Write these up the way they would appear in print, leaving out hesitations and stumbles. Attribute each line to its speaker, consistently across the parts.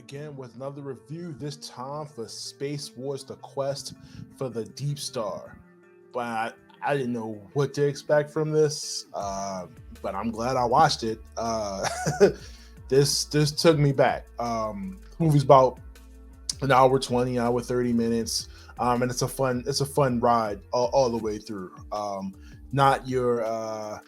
Speaker 1: again with another review, this time for Space Wars The Quest for the Deepstar. But I didn't know what to expect from this, but I'm glad I watched it. This took me back. Movie's about an hour 20, hour 30 minutes, and it's a fun ride all the way through. Not your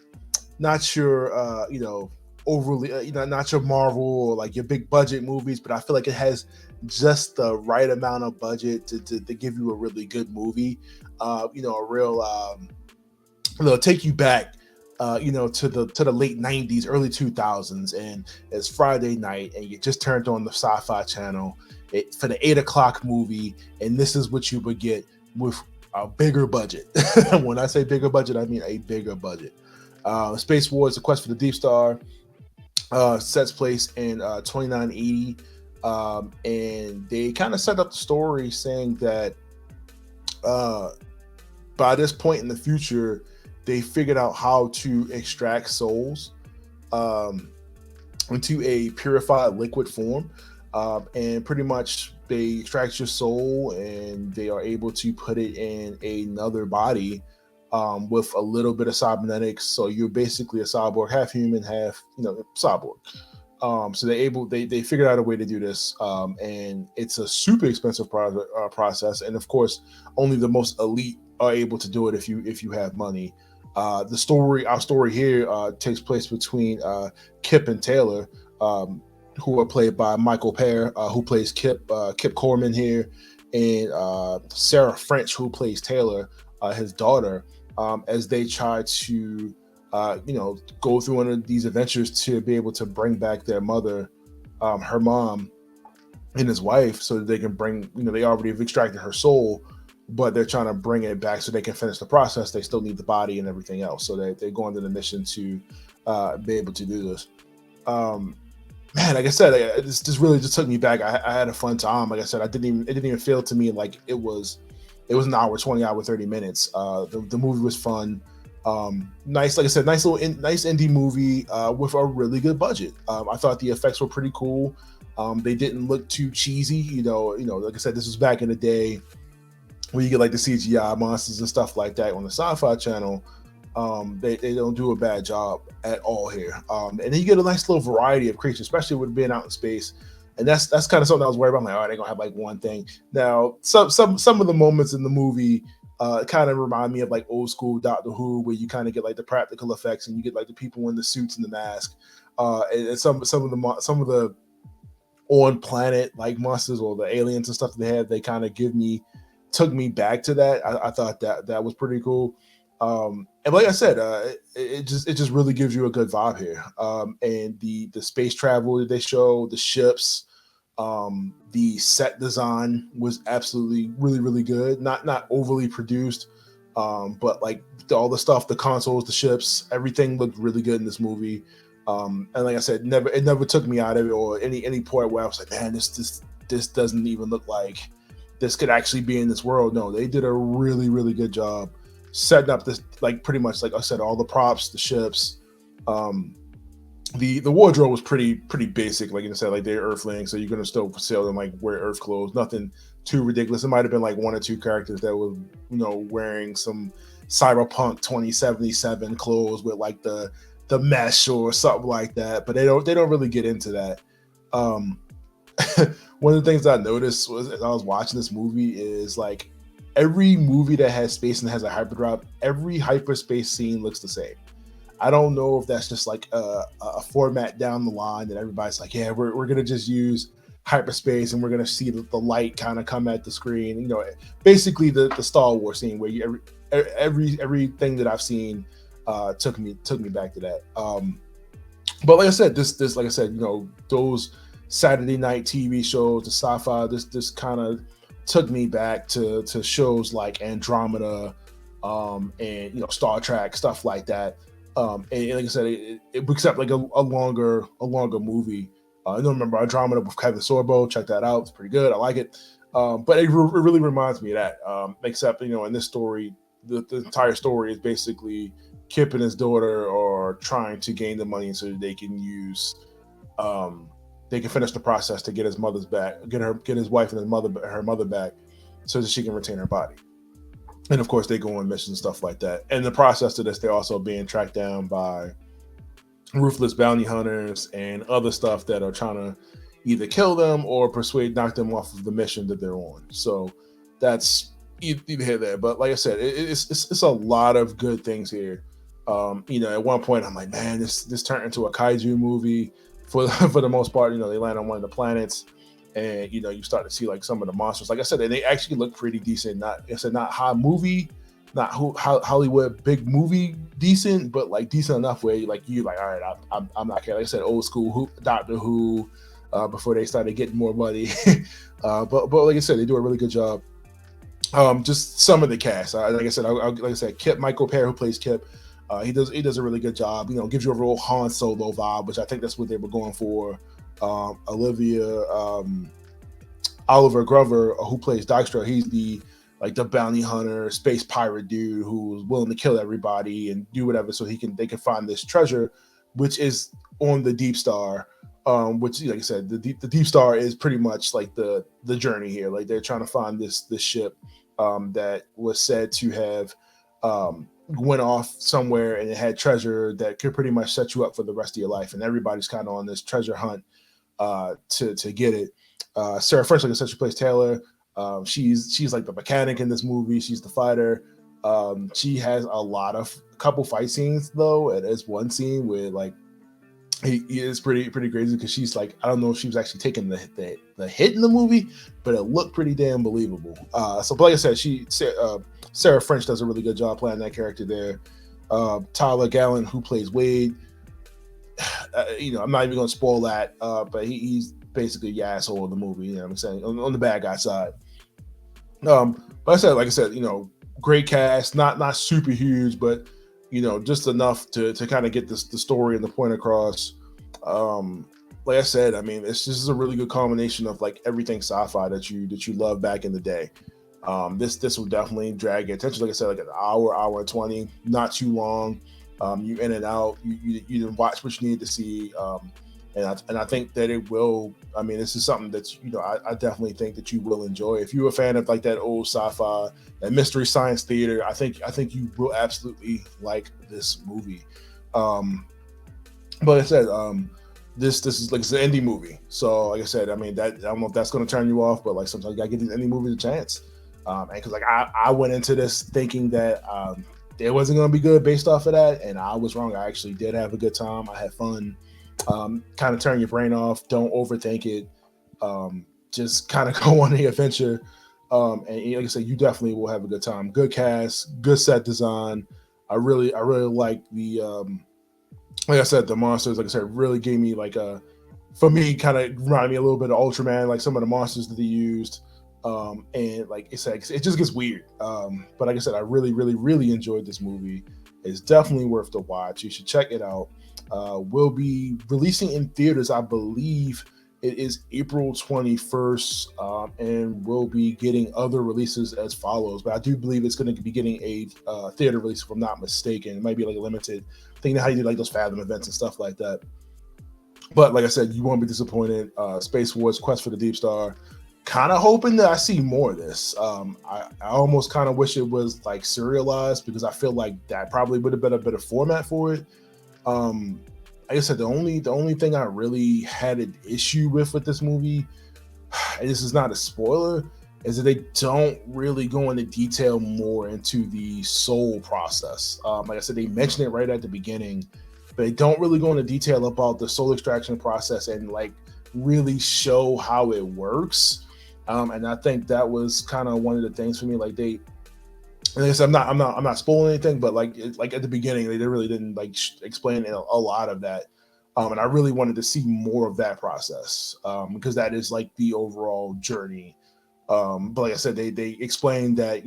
Speaker 1: not your overly not your Marvel or like your big budget movies, but I feel like it has just the right amount of budget to give you a really good movie. A real take you back to the late 90s, early 2000s, and it's Friday night and you just turned on the sci-fi channel for the 8 o'clock movie, and this is what you would get with a bigger budget. When I say bigger budget, I mean a bigger budget. Space Wars: The Quest for the Deep Star sets place in 2980, and they kind of set up the story saying that uh, by this point in the future, they figured out how to extract souls um, into a purified liquid form, and pretty much they extract your soul and they are able to put it in another body with a little bit of cybernetics. So you're basically a cyborg, half human, half cyborg. So they figured out a way to do this, and it's a super expensive process. And of course, only the most elite are able to do it if you have money. Our story here takes place between Kip and Taylor, who are played by Michael Pear, who plays Kip Corman here, and Sarah French, who plays Taylor, his daughter, as they try to go through one of these adventures to be able to bring back their mother, her mom, and his wife, so that they can bring, they already have extracted her soul, but they're trying to bring it back so they can finish the process. They still need the body and everything else, so they're going to the mission to be able to do this. Man, like I said, this really just took me back. I had a fun time. Like I said, it didn't even feel to me like it was an hour 20, hour 30 minutes. The movie was fun. Nice, like I said, nice indie movie with a really good budget. I thought the effects were pretty cool. They didn't look too cheesy. Like I said, this was back in the day where you get like the CGI monsters and stuff like that on the Sci-Fi Channel. They don't do a bad job at all here. And then you get a nice little variety of creatures, especially with being out in space. And that's kind of something I was worried about. I'm like, they're gonna have like one thing. Now, some of the moments in the movie kind of remind me of like old school Doctor Who, where you kind of get like the practical effects and you get like the people in the suits and the mask, and some of the on planet like monsters or the aliens and stuff they had. They kind of took me back to that. I thought that was pretty cool. And like I said, it just really gives you a good vibe here. And the space travel that they show, the ships, the set design was absolutely really good. Not overly produced, but like all the stuff, the consoles, the ships, everything looked really good in this movie. And like I said, it never took me out of it, or any point where I was like, man, this doesn't even look like this could actually be in this world. No, they did a really good job setting up this, like pretty much like I said, all the props, the ships, the wardrobe was pretty basic. Like I said, like they're Earthlings, so you're gonna still sell them like wear Earth clothes. Nothing too ridiculous. It might have been like one or two characters that were wearing some Cyberpunk 2077 clothes with like the mesh or something like that. But they don't really get into that. Um, One of the things I noticed was as I was watching this movie is like every movie that has space and has a hyperdrive, every hyperspace scene looks the same. I don't know if that's just like a format down the line that everybody's like, yeah, we're gonna just use hyperspace and we're gonna see the light kind of come at the screen. Basically the Star Wars scene where everything that I've seen took me back to that. But like I said, this like I said, those Saturday night TV shows, the sci-fi, this kind of took me back to shows like Andromeda, and Star Trek, stuff like that. And like I said, it brings up like a longer movie. I don't remember Andromeda with Kevin Sorbo. Check that out; it's pretty good. I like it. But it really reminds me of that. Except in this story, the entire story is basically Kip and his daughter are trying to gain the money so that they can use they can finish the process to get his mother's back, get his wife and her mother back, so that she can retain her body. And of course, they go on missions and stuff like that. And the process of this, they're also being tracked down by ruthless bounty hunters and other stuff that are trying to either kill them or knock them off of the mission that they're on. So that's either here there. But like I said, it's a lot of good things here. At one point I'm like, man, this turned into a kaiju movie for for the most part. They land on one of the planets, and you start to see like some of the monsters. Like I said, and they actually look pretty decent. Not high movie, not Hollywood big movie decent, but like decent enough where all right, I'm not caring. Like I said, old school Doctor Who, before they started getting more money. But like I said, they do a really good job. Just some of the cast, like I said, Kip, Michael Paré, who plays Kip, he does a really good job. Gives you a real Han Solo vibe, which I think that's what they were going for. Oliver Gruner, who plays Deepstar, he's the bounty hunter, space pirate dude who's willing to kill everybody and do whatever so they can find this treasure, which is on the Deepstar. Which, like I said, the Deepstar is pretty much like the journey here. Like they're trying to find this ship that was said to have went off somewhere and it had treasure that could pretty much set you up for the rest of your life. And everybody's kind of on this treasure hunt to get it. Sarah French, like I said, she plays Taylor. She's like the mechanic in this movie. She's the fighter. She has a couple fight scenes though. And there's one scene where like he is pretty crazy because she's like, I don't know if she was actually taking the hit in the movie, but it looked pretty damn believable. So like I said, Sarah French does a really good job playing that character there. Tyler Gallant, who plays Wade, I'm not even going to spoil that, but he's basically the asshole of the movie. You know what I'm saying, on the bad guy side. But like I said, great cast, not super huge, but just enough to kind of get the story and the point across. Like I said, I mean, this is a really good combination of like everything sci-fi that you love back in the day. This will definitely drag your attention. Like I said, like an hour and 20, not too long. You in and out. You didn't watch what you needed to see. And I think that it will. I mean, this is something that I definitely think that you will enjoy. If you're a fan of like that old sci-fi, that mystery science theater, I think you will absolutely like this movie. But like I said, this is like, it's an indie movie. So like I said, I mean, that I don't know if that's going to turn you off, but like sometimes you gotta give these indie movies a chance. And because like I went into this thinking that it wasn't going to be good based off of that, and I was wrong. I actually did have a good time. I had fun. Kind of turn your brain off. Don't overthink it. Just kind of go on the adventure. And like I said, you definitely will have a good time. Good cast, good set design. I really like the like I said, the monsters. Like I said, really gave me like for me, kind of reminded me a little bit of Ultraman, like some of the monsters that they used. And like I said, it just gets weird. But like I said, I really enjoyed this movie. It's definitely worth the watch. You should check it out. Will be releasing in theaters, I believe it is April 21st, and we'll be getting other releases as follows. But I do believe it's going to be getting a theater release, if I'm not mistaken. It might be like a limited thing, how you do like those Fathom events and stuff like that. But like I said, you won't be disappointed. Space Wars: Quest for the Deepstar. Kind of hoping that I see more of this. I almost kind of wish it was like serialized, because I feel like that probably would have been a better format for it. Like I said, the only thing I really had an issue with this movie, and this is not a spoiler, is that they don't really go into detail more into the soul process. Like I said, they mention it right at the beginning, but they don't really go into detail about the soul extraction process and like really show how it works. And I think that was kind of one of the things for me. Like I said, I'm not spoiling anything, but like at the beginning, they really didn't like explain a lot of that. And I really wanted to see more of that process, because that is like the overall journey. But like I said, they explained that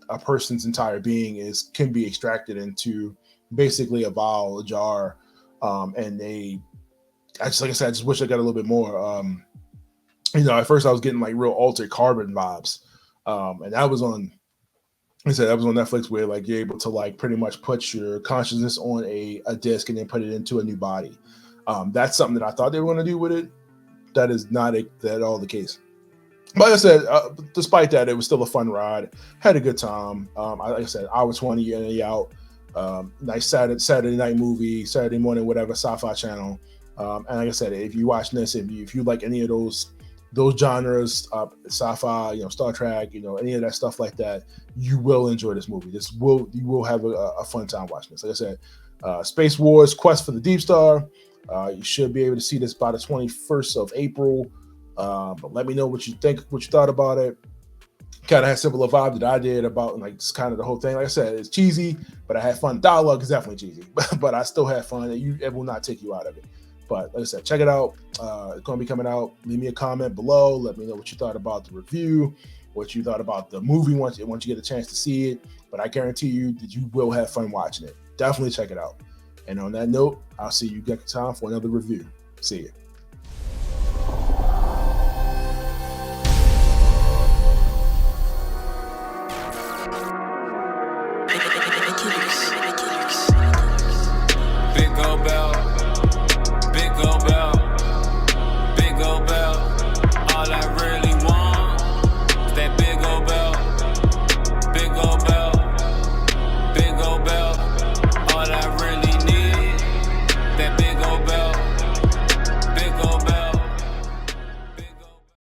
Speaker 1: a person's entire being can be extracted into basically a vial, a jar, and I just wish I got a little bit more. At first I was getting like real Altered Carbon vibes, and that was on. I said that was on Netflix, where like you're able to like pretty much put your consciousness on a disc and then put it into a new body. That's something that I thought they were going to do with it, that is not at all the case. But like I said, despite that, it was still a fun ride. Had a good time. Like I said, hour 20 in and out. Nice Saturday night movie, Saturday morning, whatever, Sci-Fi Channel. And like I said, if you're watching this, if you like any of those genres, sci-fi, Star Trek, any of that stuff like that, you will enjoy this movie. You will have a fun time watching this. Like I said, Space Wars: Quest for the Deepstar. You should be able to see this by the 21st of April. But let me know what you thought about it. Kind of had similar vibe that I did about like just kind of the whole thing. Like I said, it's cheesy, but I had fun. Dialogue is definitely cheesy, but I still had fun. It will not take you out of it. But like I said, check it out. It's going to be coming out. Leave me a comment below. Let me know what you thought about the review, what you thought about the movie once you get a chance to see it. But I guarantee you that you will have fun watching it. Definitely check it out. And on that note, I'll see you next time for another review. See you.